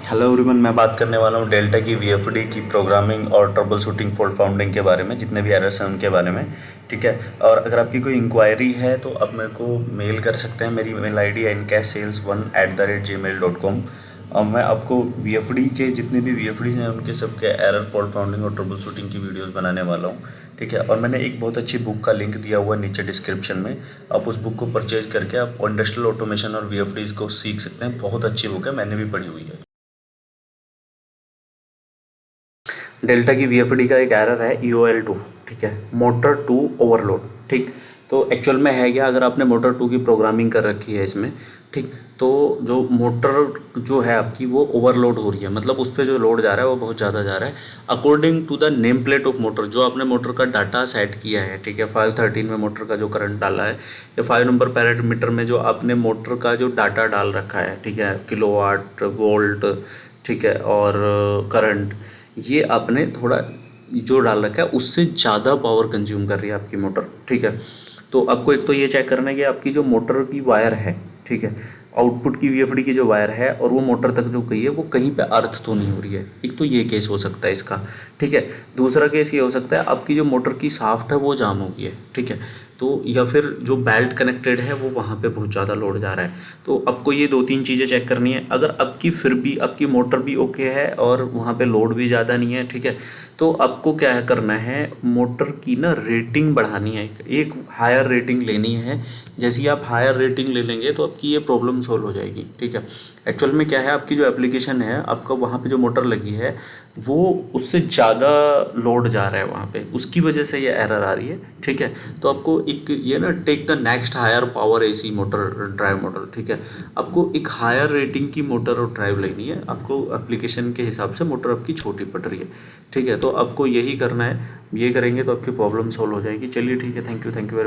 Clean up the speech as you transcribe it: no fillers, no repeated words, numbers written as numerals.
Hello everyone, मैं बात करने वाला हूँ डेल्टा की वीएफडी की प्रोग्रामिंग और ट्रबल शूटिंग फॉल्ट फाउंडिंग के बारे में, जितने भी एरर्स हैं उनके बारे में। ठीक है। और अगर आपकी कोई इंक्वायरी है तो आप मेरे को मेल कर सकते हैं। मेरी मेल आईडी है incashsales1@gmail.com। और मैं आपको वीएफडी के जितने भी वीएफडी हैं उनके सबके एरर, फॉल्ट फाउंडिंग और ट्रबल शूटिंग की वीडियोस बनाने वाला हूँ। ठीक है। और मैंने एक बहुत अच्छी बुक का लिंक दिया हुआ है नीचे डिस्क्रिप्शन में। आप उस बुक को परचेज करके आप इंडस्ट्रियल ऑटोमेशन और वीएफडीज को सीख सकते हैं। बहुत अच्छी बुक है, मैंने भी पढ़ी हुई है। डेल्टा की वीएफडी का एक एरर है EoL2। ठीक है, मोटर टू ओवरलोड। ठीक। तो एक्चुअल में है क्या, अगर आपने मोटर टू की प्रोग्रामिंग कर रखी है इसमें, ठीक, तो जो मोटर जो है आपकी वो ओवरलोड हो रही है, मतलब उस पर जो लोड जा रहा है वो बहुत ज़्यादा जा रहा है according to the name plate of motor. जो आपने मोटर का डाटा सेट किया है, ठीक है, 513 में मोटर का जो करंट डाला है, या 5 नंबर पैरामीटर में जो आपने मोटर का जो डाटा डाल रखा है, ठीक है, किलोवाट, वोल्ट, ठीक है, और करंट, ये आपने थोड़ा जो डाल रखा है उससे ज़्यादा पावर कंज्यूम कर रही है आपकी मोटर। ठीक है। तो आपको एक तो ये चेक करना है कि आपकी जो मोटर की वायर है, ठीक है, आउटपुट की वीएफडी की जो वायर है और वो मोटर तक जो गई है वो कहीं पे अर्थ तो नहीं हो रही है। एक तो ये केस हो सकता है इसका। ठीक है। दूसरा केस ये हो सकता है आपकी जो मोटर की शाफ्ट है वो जाम हो गई है। ठीक है। तो या फिर जो बेल्ट कनेक्टेड है वो वहाँ पे बहुत ज़्यादा लोड जा रहा है। तो आपको ये दो तीन चीज़ें चेक करनी है। अगर आपकी फिर भी आपकी मोटर भी ओके है और वहाँ पे लोड भी ज़्यादा नहीं है, ठीक है, तो आपको क्या करना है, मोटर की ना रेटिंग बढ़ानी है, एक हायर रेटिंग लेनी है। जैसे ही आप हायर रेटिंग ले लेंगे तो आपकी ये प्रॉब्लम सॉल्व हो जाएगी। ठीक है। एक्चुअल में क्या है, आपकी जो एप्लीकेशन है, आपका वहाँ पे जो मोटर लगी है वो उससे ज़्यादा लोड जा रहा है वहाँ पे, उसकी वजह से ये एरर आ रही है। ठीक है। तो आपको एक ये ना take the next higher power AC motor, drive motor. ठीक है। आपको एक हायर रेटिंग की मोटर और ड्राइव लेनी है। आपको एप्लीकेशन के हिसाब से मोटर आपकी छोटी पड़ रही है। ठीक है। तो आपको यही करना है, ये करेंगे तो आपकी प्रॉब्लम सॉल्व हो जाएगी। चलिए ठीक है, थैंक यू वेरी मच।